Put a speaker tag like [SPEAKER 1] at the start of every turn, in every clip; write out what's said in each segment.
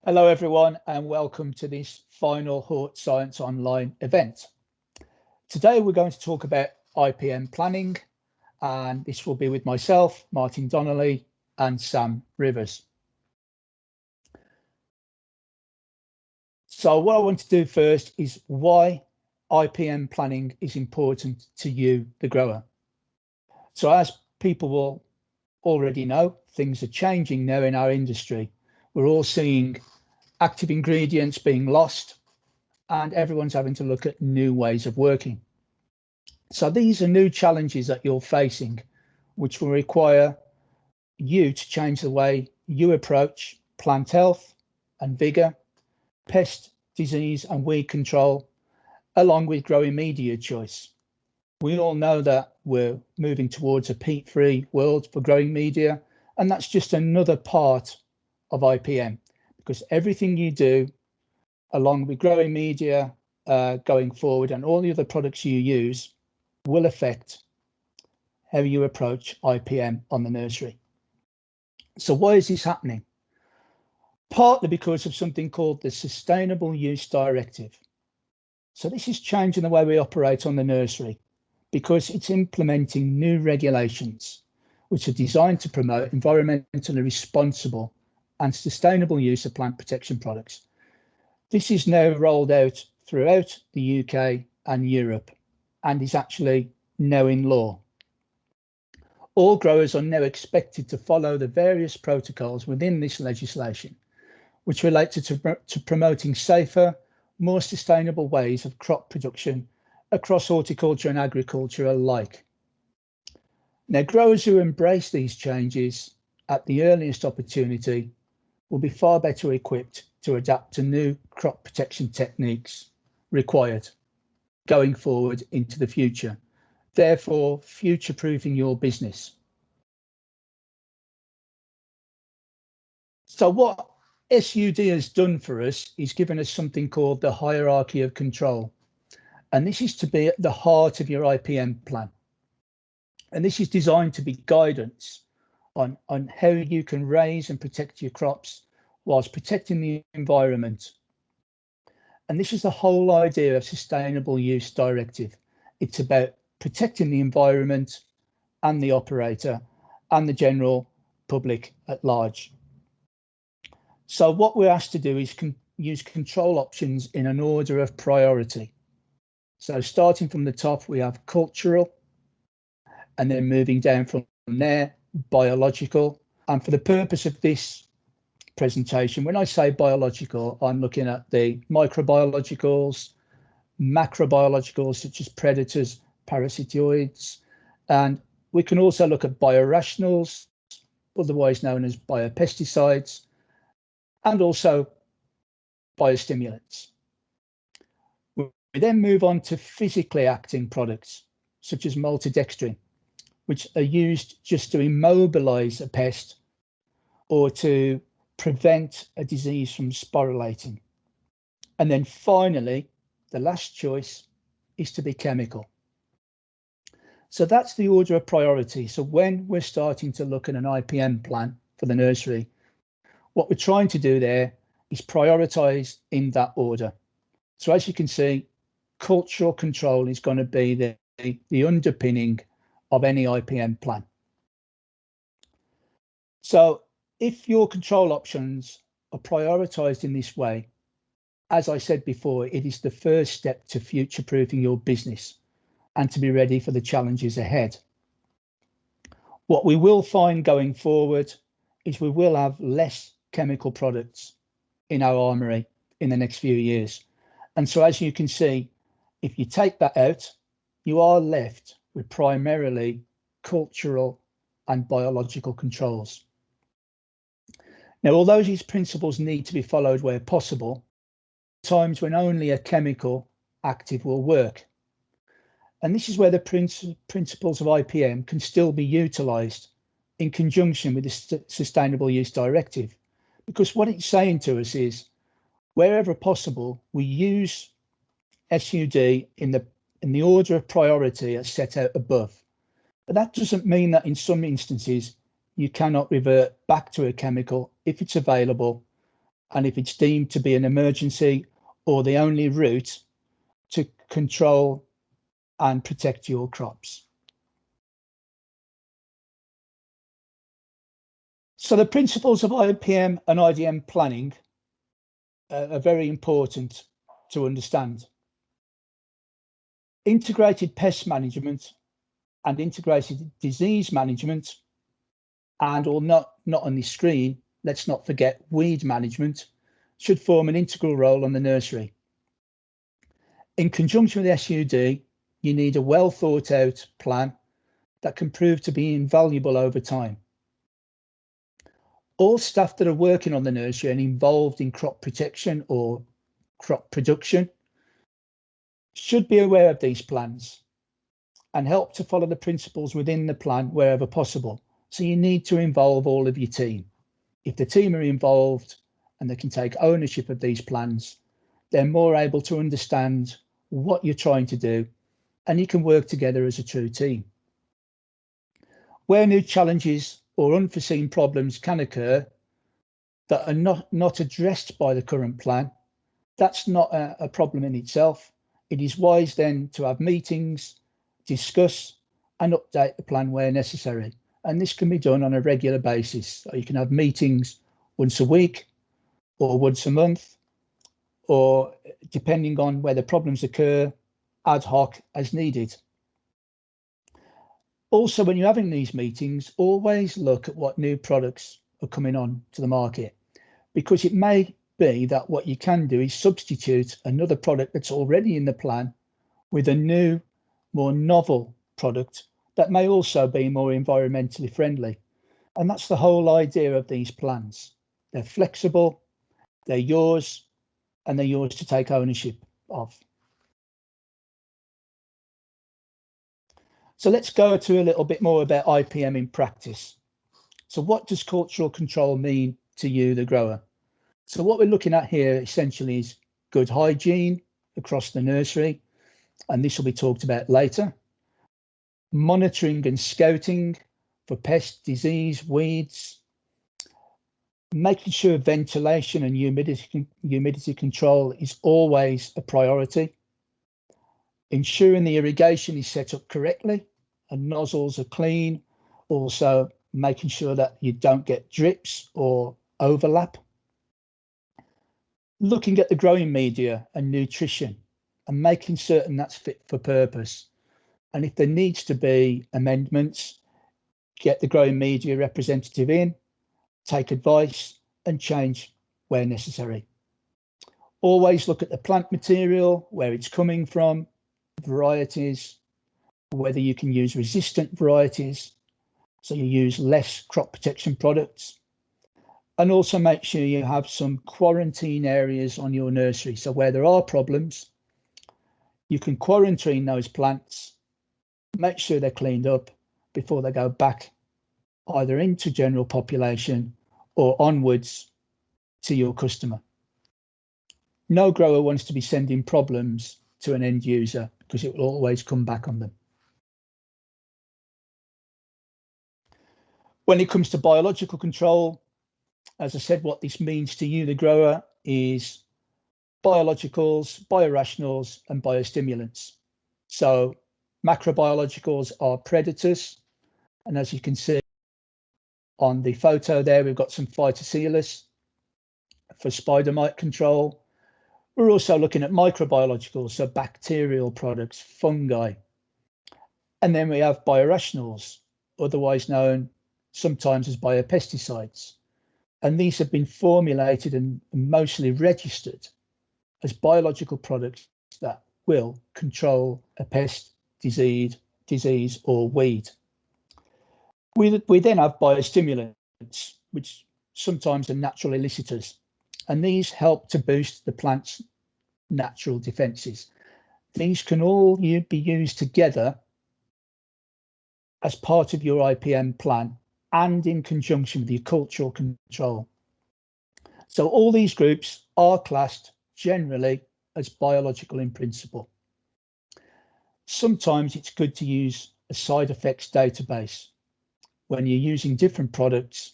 [SPEAKER 1] Hello everyone and welcome to this final Hort Science Online event. Today we're going to talk about IPM planning, and this will be with myself, Martin Donnelly, and Sam Rivers. So what I want to do first is why IPM planning is important to you, the grower. So as people will already know, things are changing now in our industry. We're all seeing active ingredients being lost, and everyone's having to look at new ways of working. So these are new challenges that you're facing, which will require you to change the way you approach plant health and vigor, pest, disease and weed control, along with growing media choice. We all know that we're moving towards a peat-free world for growing media, and that's just another part of IPM, because everything you do along with growing media going forward and all the other products you use will affect how you approach IPM on the nursery. So why is this happening? Partly because of something called the Sustainable Use Directive. So this is changing the way we operate on the nursery because it's implementing new regulations which are designed to promote environmentally responsible and sustainable use of plant protection products. This is now rolled out throughout the UK and Europe and is actually now in law. All growers are now expected to follow the various protocols within this legislation, which relate to promoting safer, more sustainable ways of crop production across horticulture and agriculture alike. Now, growers who embrace these changes at the earliest opportunity will be far better equipped to adapt to new crop protection techniques required going forward into the future, therefore future-proofing your business. So what SUD has done for us is given us something called the hierarchy of control, and this is to be at the heart of your IPM plan. And this is designed to be guidance on how you can raise and protect your crops whilst protecting the environment. And this is the whole idea of Sustainable Use Directive. It's about protecting the environment and the operator and the general public at large. So what we're asked to do is use control options in an order of priority. So starting from the top, we have cultural, and then moving down from there, biological. And for the purpose of this presentation, when I say biological, I'm looking at the microbiologicals, macrobiologicals such as predators, parasitoids, and we can also look at biorationals, otherwise known as biopesticides, and also biostimulants. We then move on to physically acting products such as maltodextrin, which are used just to immobilize a pest or to prevent a disease from sporulating. And then finally, the last choice is to be chemical. So that's the order of priority. So when we're starting to look at an IPM plan for the nursery, what we're trying to do there is prioritize in that order. So as you can see, cultural control is going to be the underpinning of any IPM plan. So if your control options are prioritized in this way, as I said before, it is the first step to future-proofing your business and to be ready for the challenges ahead. What we will find going forward is we will have less chemical products in our armory in the next few years. And so as you can see, if you take that out, you are left with primarily cultural and biological controls. Now, although these principles need to be followed where possible, times when only a chemical active will work. And this is where the principles of IPM can still be utilised in conjunction with the Sustainable Use Directive, because what it's saying to us is, wherever possible, we use SUD in the order of priority as set out above. But that doesn't mean that in some instances you cannot revert back to a chemical if it's available and if it's deemed to be an emergency or the only route to control and protect your crops. So the principles of IPM and IDM planning are very important to understand. Integrated pest management and integrated disease management, and or not on the screen, let's not forget weed management, should form an integral role on the nursery. In conjunction with SUD, you need a well thought out plan that can prove to be invaluable over time. All staff that are working on the nursery and involved in crop protection or crop production should be aware of these plans and help to follow the principles within the plan wherever possible. So you need to involve all of your team. If the team are involved and they can take ownership of these plans, they're more able to understand what you're trying to do, and you can work together as a true team. Where new challenges or unforeseen problems can occur that are not addressed by the current plan, that's not a problem in itself. It is wise then to have meetings, discuss and update the plan where necessary. And this can be done on a regular basis. So you can have meetings once a week or once a month, or depending on where the problems occur, ad hoc as needed. Also, when you're having these meetings, always look at what new products are coming on to the market, because it may be that what you can do is substitute another product that's already in the plan with a new, more novel product that may also be more environmentally friendly. And that's the whole idea of these plans. They're flexible, they're yours, and they're yours to take ownership of. So let's go to a little bit more about IPM in practice. So what does cultural control mean to you, the grower? So what we're looking at here essentially is good hygiene across the nursery, and this will be talked about later. Monitoring and scouting for pest, disease, weeds. Making sure ventilation and humidity control is always a priority. Ensuring the irrigation is set up correctly and nozzles are clean. Also making sure that you don't get drips or overlap. Looking at the growing media and nutrition and making certain that's fit for purpose. And if there needs to be amendments, get the growing media representative in, take advice and change where necessary. Always look at the plant material, where it's coming from, varieties, whether you can use resistant varieties, so you use less crop protection products. And also make sure you have some quarantine areas on your nursery. So where there are problems, you can quarantine those plants, make sure they're cleaned up before they go back either into general population or onwards to your customer. No grower wants to be sending problems to an end user because it will always come back on them. When it comes to biological control, as I said, what this means to you, the grower, is biologicals, biorationals, and biostimulants. So macrobiologicals are predators. And as you can see on the photo there, we've got some phytocelus for spider mite control. We're also looking at microbiologicals, so bacterial products, fungi. And then we have biorationals, otherwise known sometimes as biopesticides. And these have been formulated and mostly registered as biological products that will control a pest, disease or weed. We then have biostimulants, which sometimes are natural elicitors, and these help to boost the plant's natural defences. These can all be used together as part of your IPM plan and in conjunction with your cultural control. So all these groups are classed generally as biological in principle. Sometimes it's good to use a side effects database when you're using different products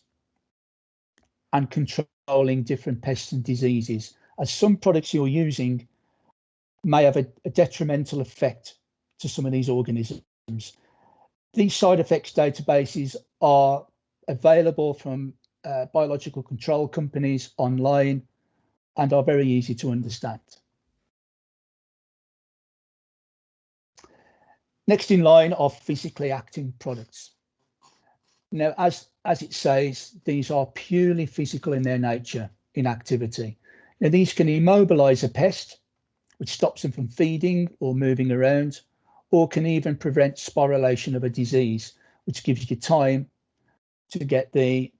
[SPEAKER 1] and control controlling different pests and diseases, as some products you're using may have a detrimental effect to some of these organisms. These side effects databases are available from biological control companies online and are very easy to understand. Next in line are physically acting products. Now, as it says, these are purely physical in their nature, in activity. Now, these can immobilize a pest, which stops them from feeding or moving around, or can even prevent sporulation of a disease, which gives you time to get the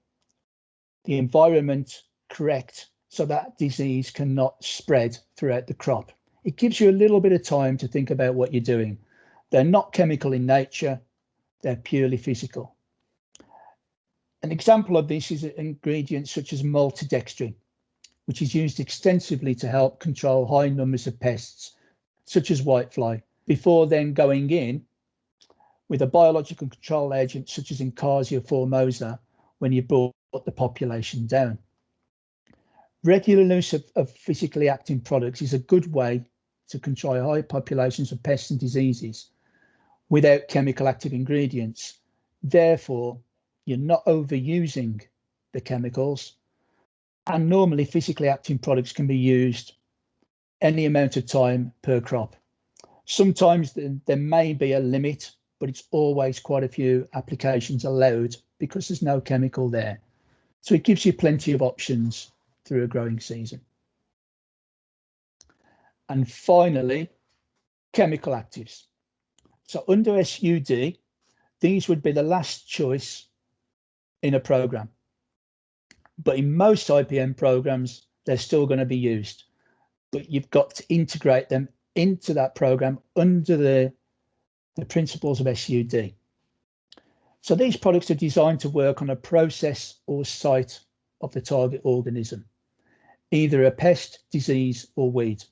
[SPEAKER 1] environment correct so that disease cannot spread throughout the crop. It gives you a little bit of time to think about what you're doing. They're not chemical in nature, they're purely physical. An example of this is ingredients such as maltodextrin, which is used extensively to help control high numbers of pests, such as whitefly, before then going in with a biological control agent such as Incasia formosa when you brought the population down. Regular use of physically acting products is a good way to control high populations of pests and diseases without chemical active ingredients. Therefore, you're not overusing the chemicals, and normally physically acting products can be used any amount of time per crop. Sometimes there may be a limit, but it's always quite a few applications allowed because there's no chemical there. So it gives you plenty of options through a growing season. And finally, chemical actives. So under SUD, these would be the last choice in a program. But in most IPM programs, they're still going to be used. But you've got to integrate them into that program under the principles of SUD. So these products are designed to work on a process or site of the target organism, either a pest, disease, or weed.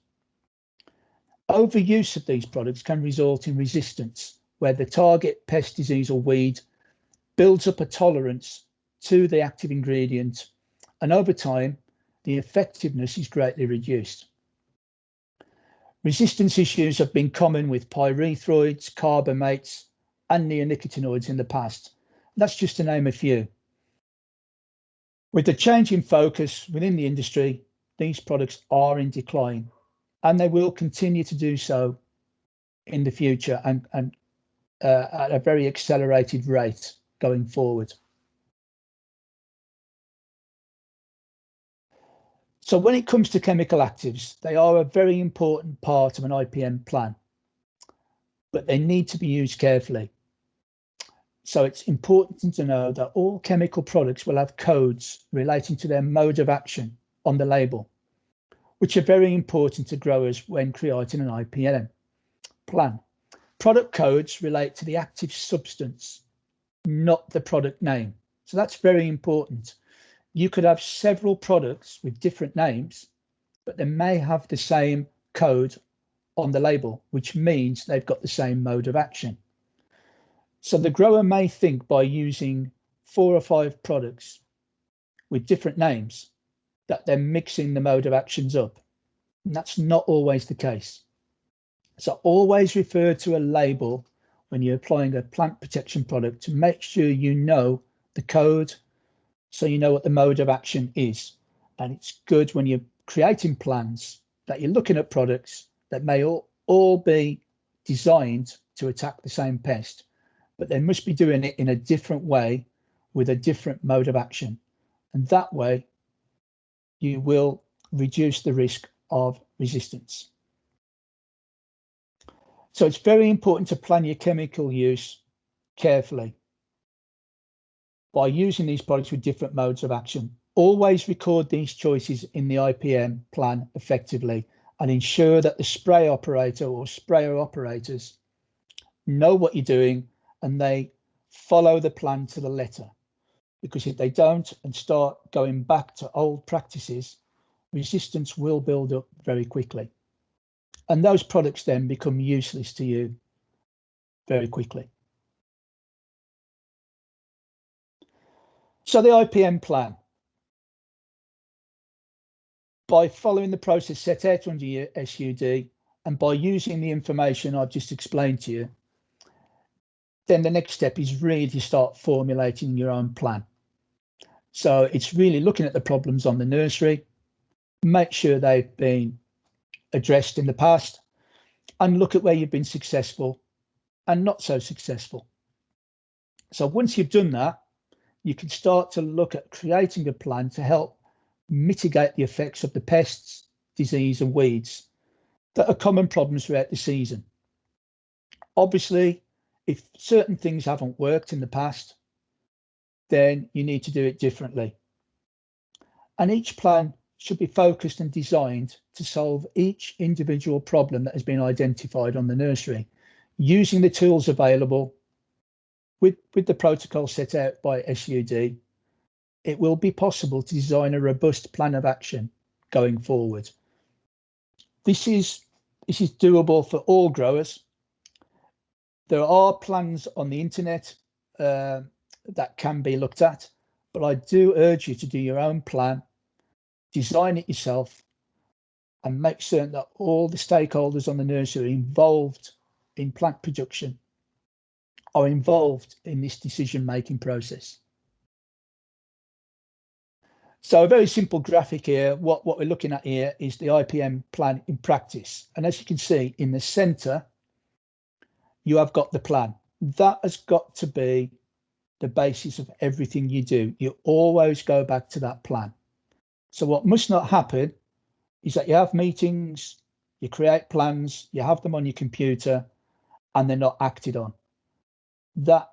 [SPEAKER 1] Overuse of these products can result in resistance, where the target pest, disease, or weed builds up a tolerance to the active ingredient, and over time, the effectiveness is greatly reduced. Resistance issues have been common with pyrethroids, carbamates, and neonicotinoids in the past. That's just to name a few. With the change in focus within the industry, these products are in decline, and they will continue to do so in the future and at a very accelerated rate going forward. So when it comes to chemical actives, they are a very important part of an IPM plan, but they need to be used carefully. So it's important to know that all chemical products will have codes relating to their mode of action on the label, which are very important to growers when creating an IPM plan. Product codes relate to the active substance, not the product name. So that's very important. You could have several products with different names, but they may have the same code on the label, which means they've got the same mode of action. So the grower may think by using 4 or 5 products with different names that they're mixing the mode of actions up. And that's not always the case. So always refer to a label when you're applying a plant protection product to make sure you know the code, so you know what the mode of action is. And it's good when you're creating plans that you're looking at products that may all be designed to attack the same pest, but they must be doing it in a different way with a different mode of action. And that way you will reduce the risk of resistance. So it's very important to plan your chemical use carefully by using these products with different modes of action. Always record these choices in the IPM plan effectively and ensure that the spray operator or sprayer operators know what you're doing and they follow the plan to the letter. Because if they don't and start going back to old practices, resistance will build up very quickly. And those products then become useless to you very quickly. So the IPM plan. By following the process set out under your SUD and by using the information I've just explained to you, then the next step is really to start formulating your own plan. So it's really looking at the problems on the nursery, make sure they've been addressed in the past, and look at where you've been successful and not so successful. So once you've done that, you can start to look at creating a plan to help mitigate the effects of the pests, disease and weeds that are common problems throughout the season. Obviously, if certain things haven't worked in the past, then you need to do it differently. And each plan should be focused and designed to solve each individual problem that has been identified on the nursery, using the tools available with the protocol set out by SUD. It will be possible to design a robust plan of action going forward. This is doable for all growers. There are plans on the internet that can be looked at, but I do urge you to do your own plan, design it yourself, and make certain that all the stakeholders on the nursery involved in plant production are involved in this decision-making process. So a very simple graphic here. What we're looking at here is the IPM plan in practice. And as you can see in the center, you have got the plan. That has got to be the basis of everything you do. You always go back to that plan. So what must not happen is that you have meetings, you create plans, you have them on your computer, and they're not acted on. That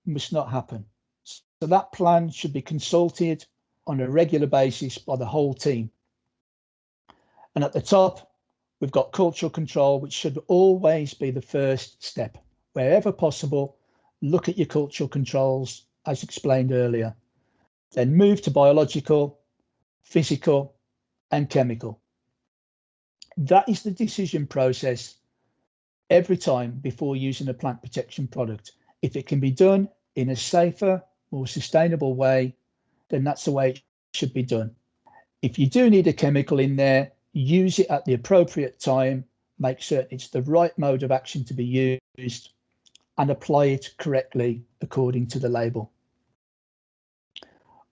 [SPEAKER 1] must not happen. So that plan should be consulted on a regular basis by the whole team. And at the top, we've got cultural control, which should always be the first step. Wherever possible, look at your cultural controls, as explained earlier. Then move to biological, physical, and chemical. That is the decision process every time before using a plant protection product. If it can be done in a safer, more sustainable way, then that's the way it should be done. If you do need a chemical in there, use it at the appropriate time, make certain it's the right mode of action to be used, and apply it correctly according to the label.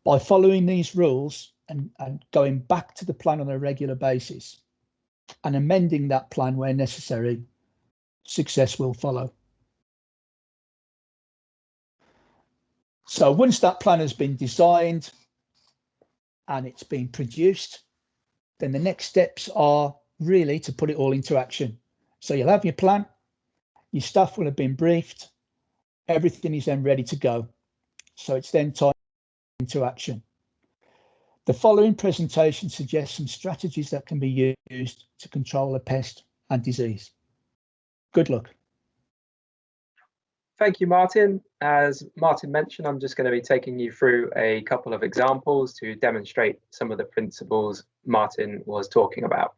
[SPEAKER 1] By following these rules and going back to the plan on a regular basis and amending that plan where necessary, success will follow. So once that plan has been designed and it's been produced, then the next steps are really to put it all into action. So you'll have your plan, your staff will have been briefed, everything is then ready to go. So it's then time into action. The following presentation suggests some strategies that can be used to control a pest and disease. Good luck.
[SPEAKER 2] Thank you, Martin. As Martin mentioned, I'm just going to be taking you through a couple of examples to demonstrate some of the principles Martin was talking about.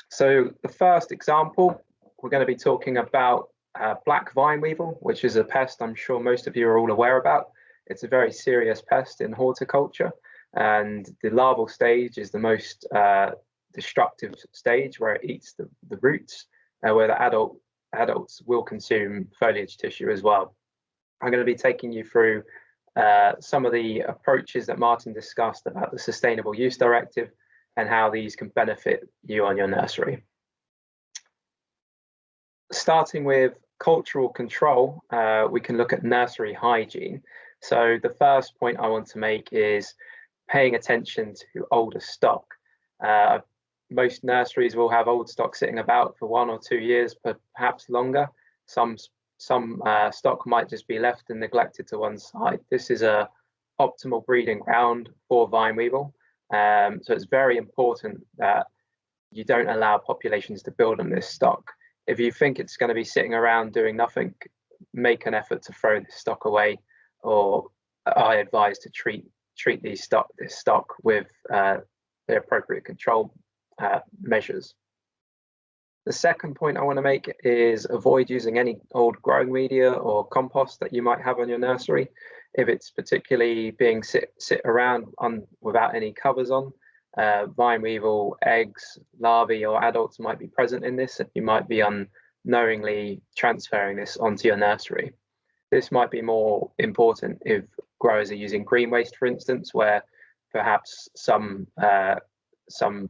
[SPEAKER 2] So the first example, we're going to be talking about black vine weevil, which is a pest I'm sure most of you are all aware about. It's a very serious pest in horticulture, and the larval stage is the most destructive stage, where it eats the roots, where the adults will consume foliage tissue as well. I'm going to be taking you through some of the approaches that Martin discussed about the Sustainable Use Directive and how these can benefit you on your nursery. Starting with cultural control, we can look at nursery hygiene. So the first point I want to make is paying attention to older stock. Most nurseries will have old stock sitting about for 1 or 2 years, perhaps longer. Some stock might just be left and neglected to one side. This is a optimal breeding ground for vine weevil. So it's very important that you don't allow populations to build on this stock. If you think it's going to be sitting around doing nothing, make an effort to throw this stock away, or I advise to treat this stock with the appropriate control measures. The second point I want to make is avoid using any old growing media or compost that you might have on your nursery. If it's particularly being sit around without any covers on, vine weevil, eggs, larvae or adults might be present in this, and you might be unknowingly transferring this onto your nursery. This might be more important if growers are using green waste, for instance, where perhaps some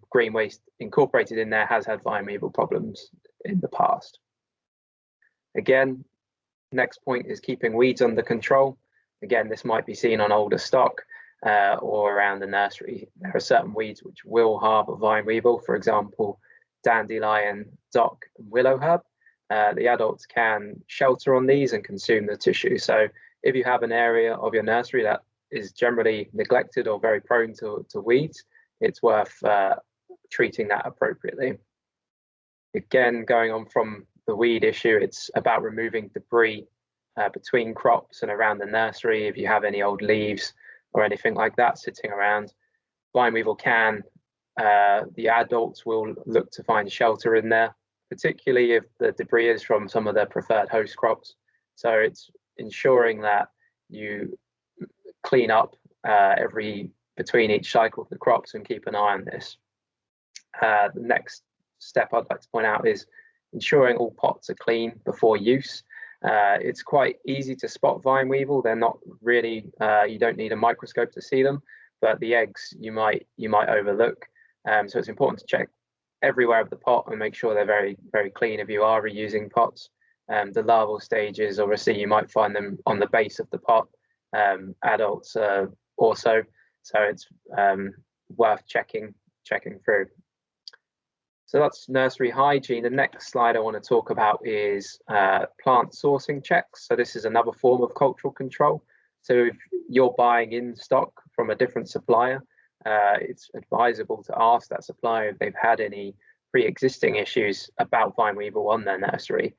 [SPEAKER 2] green waste incorporated in there has had vine weevil problems in the past. Again, next point is keeping weeds under control. Again, this might be seen on older stock or around the nursery. There are certain weeds which will harbour vine weevil, for example, dandelion, dock, and willow herb. The adults can shelter on these and consume the tissue. So if you have an area of your nursery that is generally neglected or very prone to weeds, it's worth treating that appropriately. Again, going on from the weed issue, it's about removing debris between crops and around the nursery. If you have any old leaves or anything like that sitting around, vine weevil the adults will look to find shelter in there, particularly if the debris is from some of their preferred host crops. So it's ensuring that you clean up between each cycle of the crops and keep an eye on this. The next step I'd like to point out is ensuring all pots are clean before use. It's quite easy to spot vine weevil. They're not really, you don't need a microscope to see them, but the eggs you might overlook. So it's important to check everywhere of the pot and make sure they're very, very clean if you are reusing pots. The larval stages, obviously, you might find them on the base of the pot. Adults also, so it's worth checking through. So that's nursery hygiene. The next slide I want to talk about is plant sourcing checks. So this is another form of cultural control. So if you're buying in stock from a different supplier, it's advisable to ask that supplier if they've had any pre-existing issues about vine weevil on their nursery.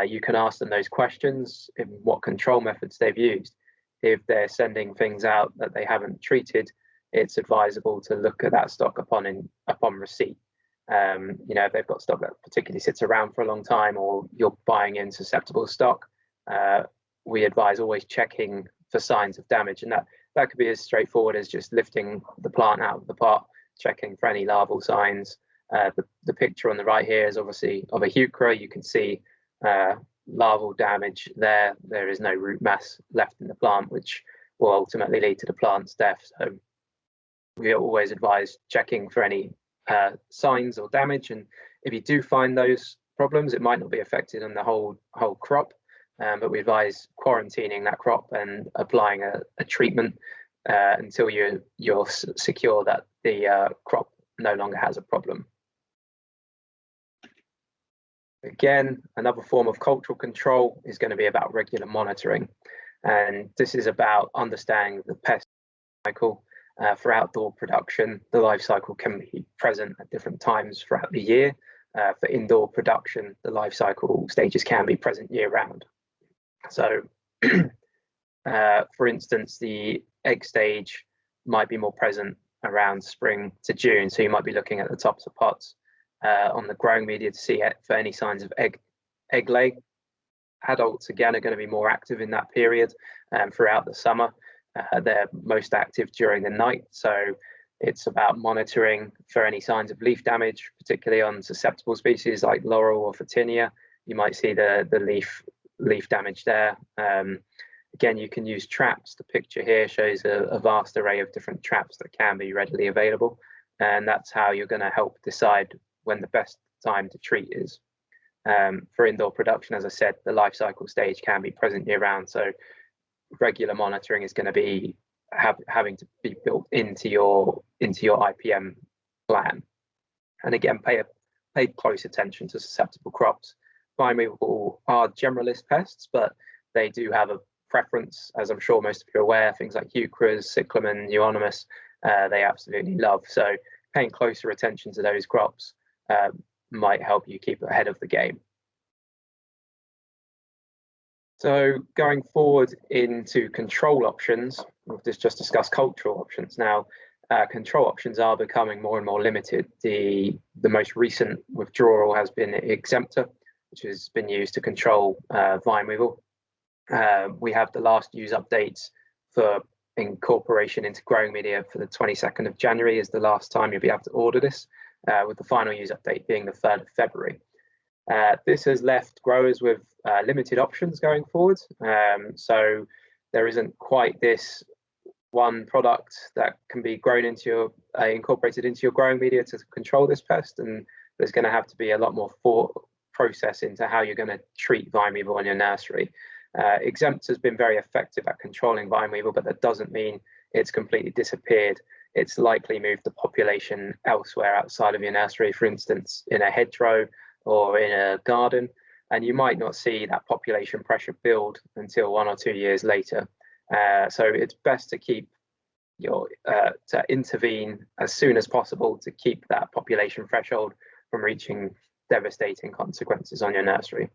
[SPEAKER 2] You can ask them those questions, in what control methods they've used. If they're sending things out that they haven't treated, it's advisable to look at that stock upon receipt. If they've got stock that particularly sits around for a long time, or you're buying in susceptible stock, we advise always checking for signs of damage, and that could be as straightforward as just lifting the plant out of the pot, checking for any larval signs. The picture on the right here is obviously of a heuchera. You can see larval damage there. There is no root mass left in the plant, which will ultimately lead to the plant's death. So we always advise checking for any signs or damage, and if you do find those problems, it might not be affected on the whole crop, but we advise quarantining that crop and applying a treatment until you're secure that the crop no longer has a problem. Again, another form of cultural control is going to be about regular monitoring, and this is about understanding the pest cycle. For outdoor production, the life cycle can be present at different times throughout the year. For indoor production, the life cycle stages can be present year-round. So, for instance, the egg stage might be more present around spring to June, so you might be looking at the tops of pots on the growing media to see for any signs of egg lay. Adults, again, are going to be more active in that period throughout the summer. They're most active during the night, so it's about monitoring for any signs of leaf damage, particularly on susceptible species like laurel or photinia. You might see the leaf damage there. Again, you can use traps. The picture here shows a vast array of different traps that can be readily available, and that's how you're going to help decide when the best time to treat is. For indoor production, as I said, the life cycle stage can be present year-round, so regular monitoring is going to be having to be built into your IPM plan. And again, pay close attention to susceptible crops. Vine weevil are generalist pests, but they do have a preference, as I'm sure most of you are aware. Things like heucheras, cyclamen, euonymus, they absolutely love. So paying closer attention to those crops might help you keep ahead of the game. So going forward into control options, we've just discussed cultural options. Now, control options are becoming more and more limited. The most recent withdrawal has been Exempta, which has been used to control vine weevil. We have the last use updates for incorporation into growing media for the 22nd of January is the last time you'll be able to order this, with the final use update being the 3rd of February. This has left growers with limited options going forward. So there isn't quite this one product that can be grown into your incorporated into your growing media to control this pest, and there's going to have to be a lot more thought process into how you're going to treat vine weevil in your nursery. Exempt has been very effective at controlling vine weevil, but that doesn't mean it's completely disappeared. It's likely moved the population elsewhere outside of your nursery, for instance, in a hedgerow or in a garden, and you might not see that population pressure build until 1 or 2 years later. So it's best to keep to intervene as soon as possible to keep that population threshold from reaching devastating consequences on your nursery.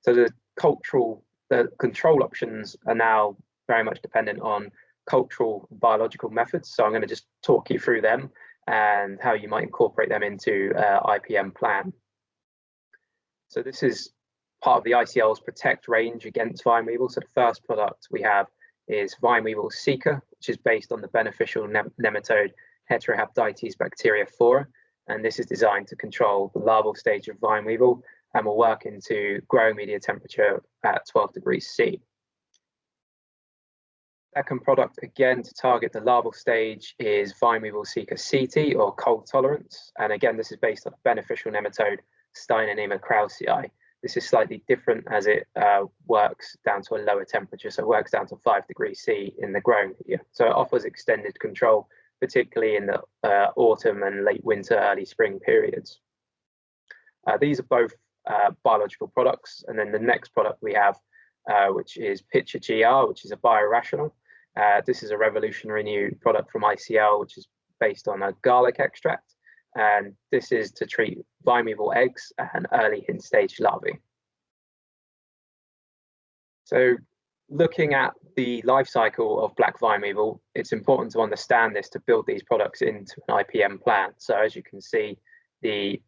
[SPEAKER 2] So the control options are now very much dependent on cultural biological methods. So I'm going to just talk you through them and how you might incorporate them into IPM Plan. So this is part of the ICL's Protect range against vine weevil. So the first product we have is Vinylseeker, which is based on the beneficial nematode Heterohabdites bacteriophora, and this is designed to control the larval stage of vine weevil and will work into growing media temperature at 12 degrees C. Second product, again to target the larval stage, is Vinylseeker CT, or cold tolerance, and again this is based on a beneficial nematode Steinonema krausei. This is slightly different as it works down to a lower temperature, so it works down to 5 degrees C in the growing media. So it offers extended control, particularly in the autumn and late winter, early spring periods. These are both biological products, and then the next product we have, which is Pitcher GR, which is a biorational. This is a revolutionary new product from ICL, which is based on a garlic extract. And this is to treat vine weevil eggs and early hint stage larvae. So looking at the life cycle of black vine weevil, it's important to understand this to build these products into an IPM plan. So as you can see, the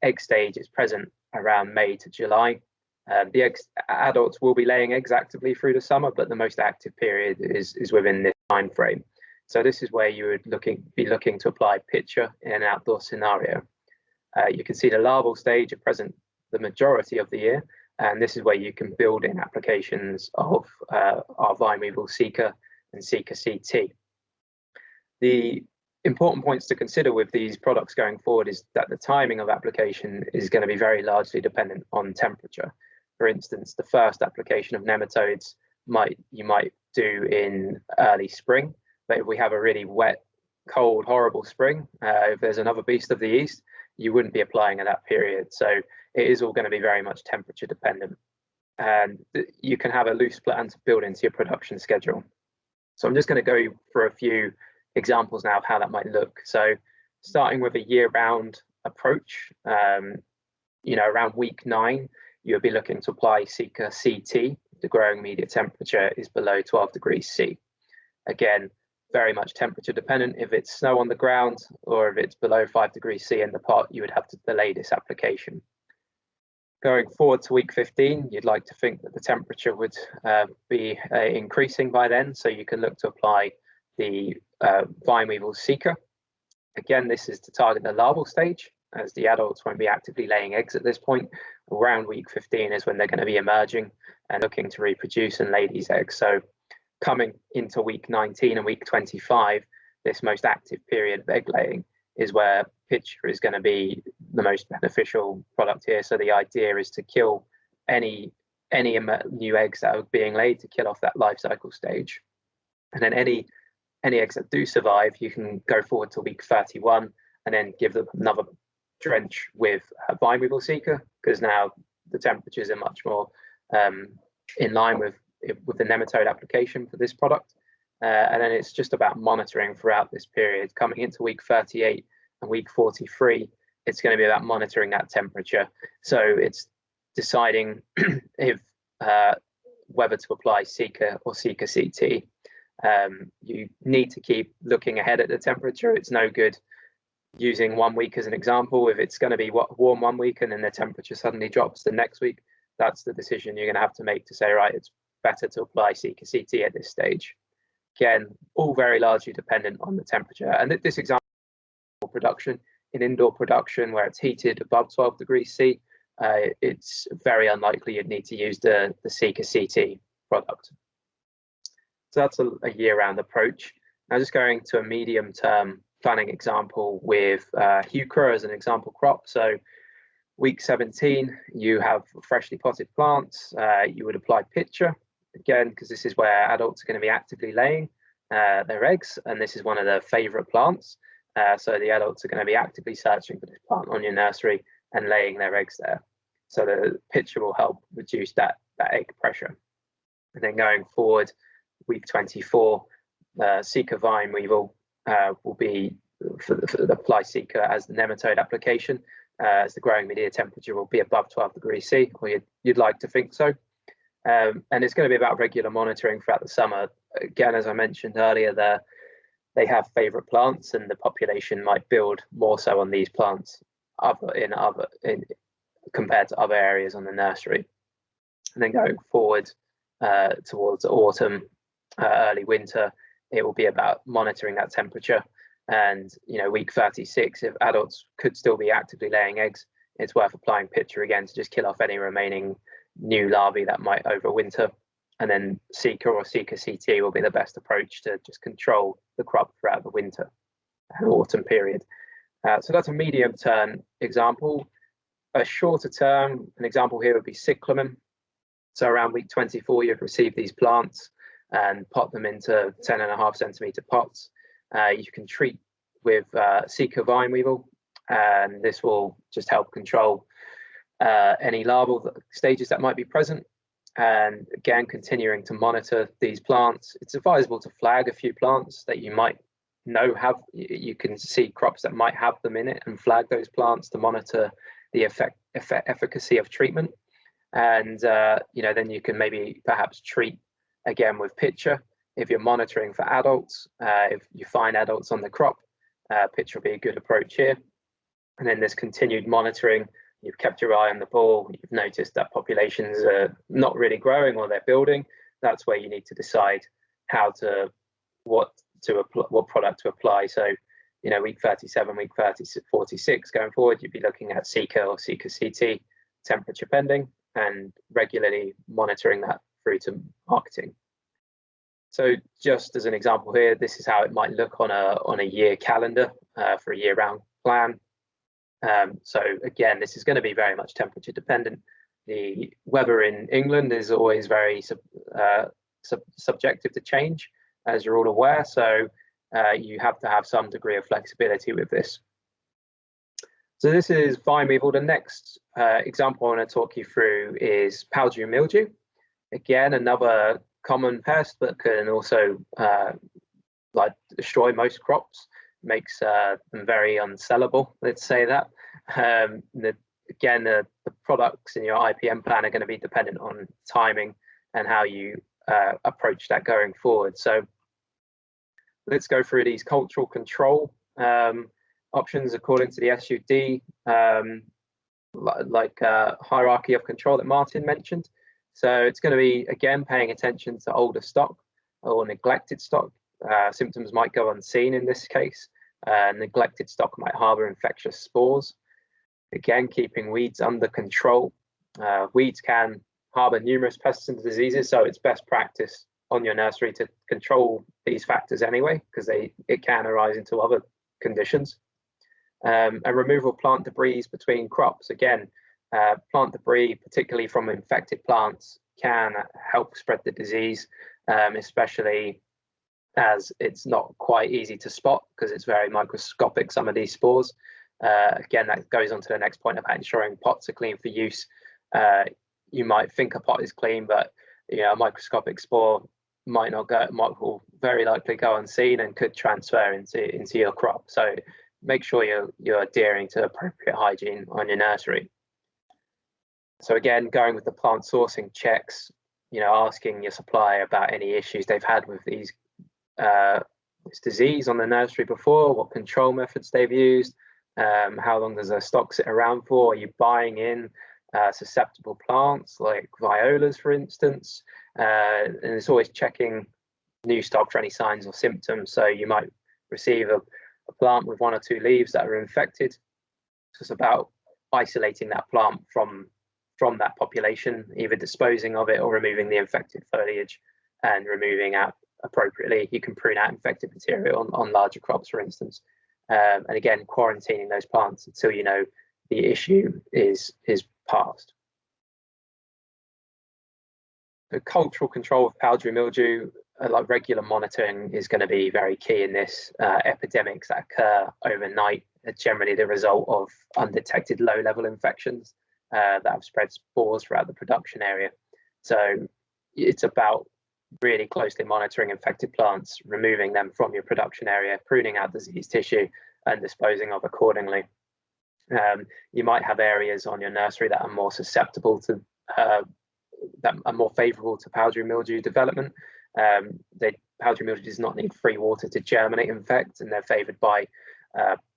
[SPEAKER 2] egg stage is present around May to July. The adults will be laying eggs actively through the summer, but the most active period is within this time frame. So this is where you would be looking to apply Pitcher in an outdoor scenario. You can see the larval stage are present the majority of the year, and this is where you can build in applications of our Vinylseeker and Seeker CT. The important points to consider with these products going forward is that the timing of application is going to be very largely dependent on temperature. For instance, the first application of nematodes you might do in early spring. But if we have a really wet, cold, horrible spring, if there's another beast of the east, you wouldn't be applying at that period. So it is all going to be very much temperature dependent. And you can have a loose plan to build into your production schedule. So I'm just going to go for a few examples now of how that might look. So starting with a year-round approach, around week 9, you'll be looking to apply Seeker CT. The growing media temperature is below 12 degrees C. Again, very much temperature dependent. If it's snow on the ground or if it's below 5 degrees C in the pot, you would have to delay this application. Going forward to week 15, you'd like to think that the temperature would be increasing by then, so you can look to apply the Vinylseeker. Again, this is to target the larval stage, as the adults won't be actively laying eggs at this point. Around week 15 is when they're going to be emerging and looking to reproduce and lay these eggs. So coming into week 19 and week 25, this most active period of egg laying is where Pitcher is going to be the most beneficial product here. So the idea is to kill any new eggs that are being laid, to kill off that life cycle stage. And then any eggs that do survive, you can go forward to week 31 and then give them another drench with Vinylseeker, because now the temperatures are much more in line with the nematode application for this product. And then it's just about monitoring throughout this period. Coming into week 38 and week 43, it's going to be about monitoring that temperature. So it's deciding if whether to apply Seeker or Seeker CT. You need to keep looking ahead at the temperature. It's no good using 1 week as an example. If it's going to be warm 1 week and then the temperature suddenly drops the next week, that's the decision you're going to have to make to say, right, it's better to apply Vineacity at this stage. Again, all very largely dependent on the temperature. And this example production, in indoor production where it's heated above 12 degrees C, it's very unlikely you'd need to use the Vineacity product. So that's a year-round approach. Now just going to a medium-term planning example with heuchera as an example crop. So week 17, you have freshly potted plants. You would apply pitcher, again, because this is where adults are going to be actively laying their eggs, and this is one of their favorite plants. So the adults are going to be actively searching for this plant on your nursery and laying their eggs there. So the pitcher will help reduce that egg pressure. And then going forward, week 24, Seeker vine weevil will be for the apply Seeker as the nematode application, as the growing media temperature will be above 12 degrees C, or you'd like to think so. And it's going to be about regular monitoring throughout the summer. Again, as I mentioned earlier, they have favorite plants, and the population might build more so on these plants compared to other areas on the nursery. And then going forward towards autumn, early winter, it will be about monitoring that temperature. And week 36, if adults could still be actively laying eggs, it's worth applying pitcher again to just kill off any remaining new larvae that might overwinter. And then Seeker or Vineacity will be the best approach to just control the crop throughout the winter and autumn period. So that's a medium-term example. A shorter term, an example here would be cyclamen. So around week 24, you've received these plants and pot them into 10.5 centimeter pots. You can treat with Seeker vine weevil, and this will just help control any larval stages that might be present. And again, continuing to monitor these plants. It's advisable to flag a few plants that you might know you can see crops that might have them in it, and flag those plants to monitor the efficacy of treatment. And then you can maybe perhaps treat again with pitcher. If you're monitoring for adults, if you find adults on the crop, pitcher will be a good approach here. And then there's continued monitoring. You've kept your eye on the ball. You've noticed that populations are not really growing or they're building. That's where you need to decide what product to apply. So, week 37, week 46 going forward, you'd be looking at Seeker or Vineacity, temperature pending, and regularly monitoring that through to marketing. So just as an example here, this is how it might look on a year calendar for a year-round plan. So again, this is going to be very much temperature dependent. The weather in England is always very subjective to change, as you're all aware. So you have to have some degree of flexibility with this. So this is vine weevil. The next example I want to talk you through is powdery mildew. Again, another common pest that can also destroy most crops, makes them very unsellable, let's say that. The products in your IPM plan are going to be dependent on timing and how you approach that going forward. So let's go through these cultural control options according to the SUD, hierarchy of control that Martin mentioned. So it's going to be, again, paying attention to older stock or neglected stock. Symptoms might go unseen in this case. Neglected stock might harbor infectious spores. Again, keeping weeds under control. Weeds can harbor numerous pests and diseases, so it's best practice on your nursery to control these factors anyway, because it can arise into other conditions. And removal of plant debris between crops. Again, plant debris, particularly from infected plants, can help spread the disease, especially as it's not quite easy to spot because it's very microscopic, some of these spores. Again, that goes on to the next point about ensuring pots are clean for use. You might think a pot is clean, but a microscopic spore will very likely go unseen and could transfer into your crop. So make sure you're adhering to appropriate hygiene on your nursery. So again, going with the plant sourcing checks, asking your supplier about any issues they've had with these this disease on the nursery before, what control methods they've used, how long does their stock sit around for, are you buying in susceptible plants like violas, for instance, and it's always checking new stock for any signs or symptoms. So you might receive a plant with 1 or 2 leaves that are infected. So it's about isolating that plant from that population, either disposing of it or removing the infected foliage and removing out appropriately. You can prune out infected material on larger crops, for instance, and again quarantining those plants until you know the issue is past. The cultural control of powdery mildew, like regular monitoring, is going to be very key in this. Epidemics that occur overnight are generally the result of undetected low-level infections that have spread spores throughout the production area. So it's about really closely monitoring infected plants, removing them from your production area, pruning out diseased tissue, and disposing of accordingly. You might have areas on your nursery that are more susceptible to that are more favourable to powdery mildew development. Powdery mildew does not need free water to germinate and infect, and they're favoured by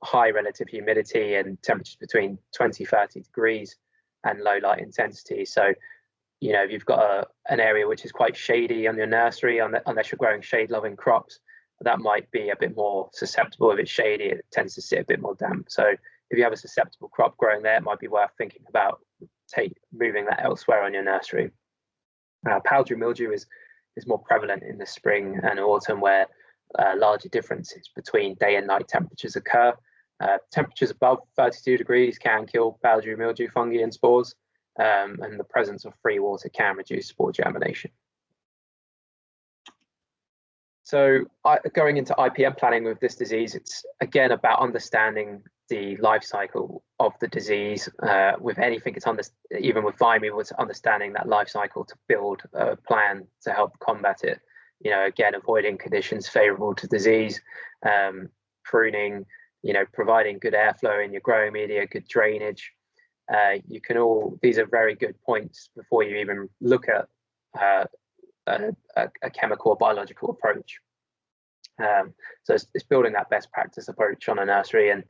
[SPEAKER 2] high relative humidity and temperatures between 20-30 degrees and low light intensity. So, you know, if you've got an area which is quite shady on your nursery, unless you're growing shade-loving crops, that might be a bit more susceptible. If it's shady, it tends to sit a bit more damp. So if you have a susceptible crop growing there, it might be worth thinking about moving that elsewhere on your nursery. Powdery mildew is more prevalent in the spring and autumn, where larger differences between day and night temperatures occur. Temperatures above 32 degrees can kill powdery mildew fungi and spores, and the presence of free water can reduce spore germination. So going into IPM planning with this disease, it's again about understanding the life cycle of the disease. With anything, it's even with Weevil, it's understanding that life cycle to build a plan to help combat it. You know, again, avoiding conditions favourable to disease, pruning, you know, providing good airflow in your growing media, good drainage. These are very good points before you even look at a chemical or biological approach. So it's building that best practice approach on a nursery, and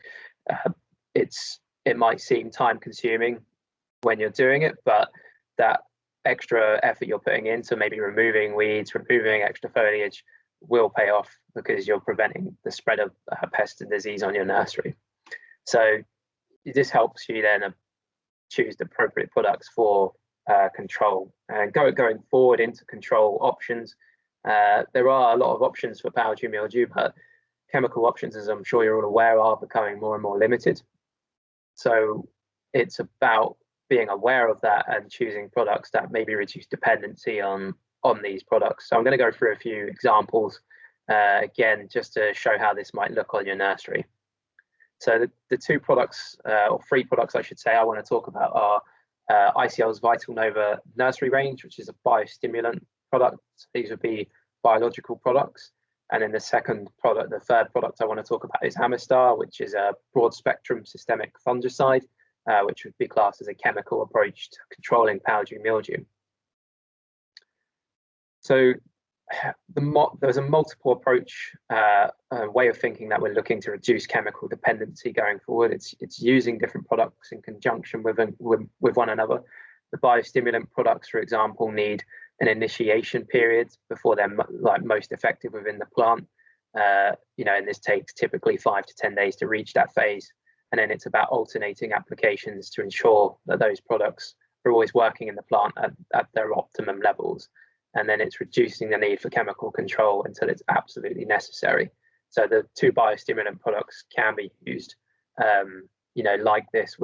[SPEAKER 2] it might seem time consuming when you're doing it, but that extra effort you're putting into maybe removing weeds, removing extra foliage will pay off, because you're preventing the spread of pest and disease on your nursery. So this helps you then choose the appropriate products for control. And going forward into control options, there are a lot of options for powdery mildew, but chemical options, as I'm sure you're all aware, are becoming more and more limited. So it's about being aware of that and choosing products that maybe reduce dependency on these products. So I'm going to go through a few examples again, just to show how this might look on your nursery. So the 2 products, or 3 products I should say, I want to talk about are ICL's Vital Nova nursery range, which is a biostimulant product. These would be biological products. And then the third product I want to talk about is Amistar, which is a broad spectrum systemic fungicide, which would be classed as a chemical approach to controlling powdery mildew. So there's a multiple approach way of thinking that we're looking to reduce chemical dependency going forward. It's using different products in conjunction with one another. The biostimulant products, for example, need an initiation period before they're most effective within the plant. You know, and this takes typically 5 to 10 days to reach that phase. And then it's about alternating applications to ensure that those products are always working in the plant at their optimum levels. And then it's reducing the need for chemical control until it's absolutely necessary. So the 2 biostimulant products can be used, you know, like this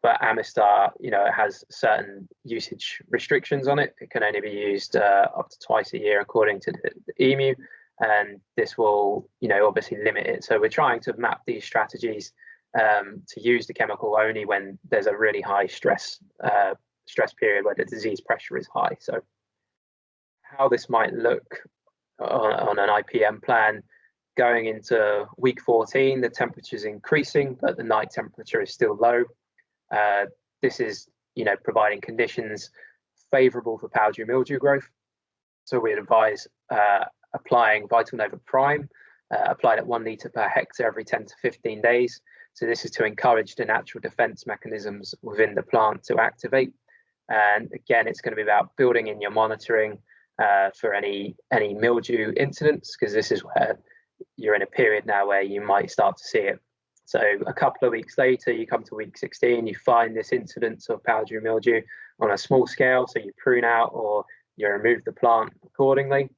[SPEAKER 2] but Amistar, you know, it has certain usage restrictions on it. It can only be used up to twice a year according to the EMU, and this will, you know, obviously limit it. So we're trying to map these strategies to use the chemical only when there's a really high stress period where the disease pressure is high. So how this might look on an IPM plan: going into week 14, the temperature is increasing, but the night temperature is still low. This is, you know, providing conditions favourable for powdery mildew growth. So we advise applying Vital Nova Prime, applied at 1 litre per hectare every 10 to 15 days. So this is to encourage the natural defence mechanisms within the plant to activate. And again, it's going to be about building in your monitoring for any mildew incidents, because this is where you're in a period now where you might start to see it. So a couple of weeks later, you come to week 16, you find this incidence of powdery mildew on a small scale, so you prune out or you remove the plant accordingly,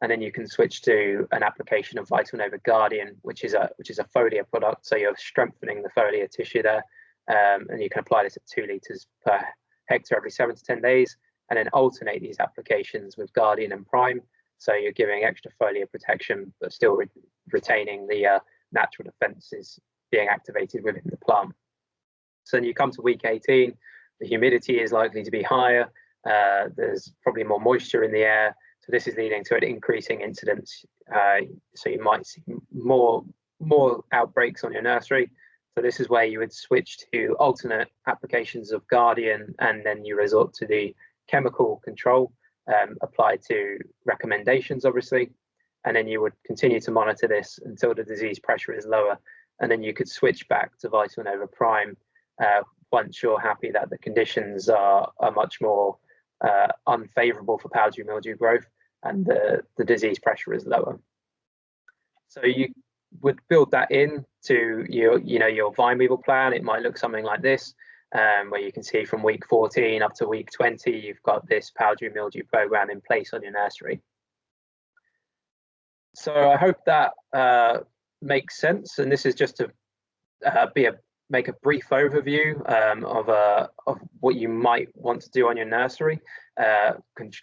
[SPEAKER 2] and then you can switch to an application of Vital Nova Guardian, which is a foliar product. So you're strengthening the foliar tissue there, and you can apply this at 2 litres per hectare every 7 to 10 days, and then alternate these applications with Guardian and Prime. So you're giving extra foliar protection, but still retaining the natural defences being activated within the plant. So then you come to week 18, the humidity is likely to be higher. There's probably more moisture in the air. So this is leading to an increasing incidence. So you might see more outbreaks on your nursery. So this is where you would switch to alternate applications of Guardian, and then you resort to the chemical control applied to recommendations, obviously. And then you would continue to monitor this until the disease pressure is lower. And then you could switch back to Vital Nova Prime once you're happy that the conditions are much more unfavorable for powdery mildew growth and the disease pressure is lower. So you would build that in to your vine weevil plan. It might look something like this, where you can see from week 14 up to week 20, you've got this powdery mildew program in place on your nursery. So I hope that makes sense, and this is just to make a brief overview of what you might want to do on your nursery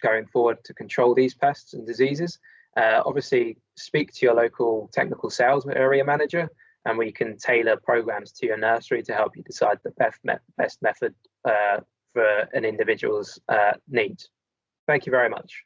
[SPEAKER 2] going forward to control these pests and diseases. Obviously, speak to your local technical sales area manager, and we can tailor programs to your nursery to help you decide the best method for an individual's needs. Thank you very much.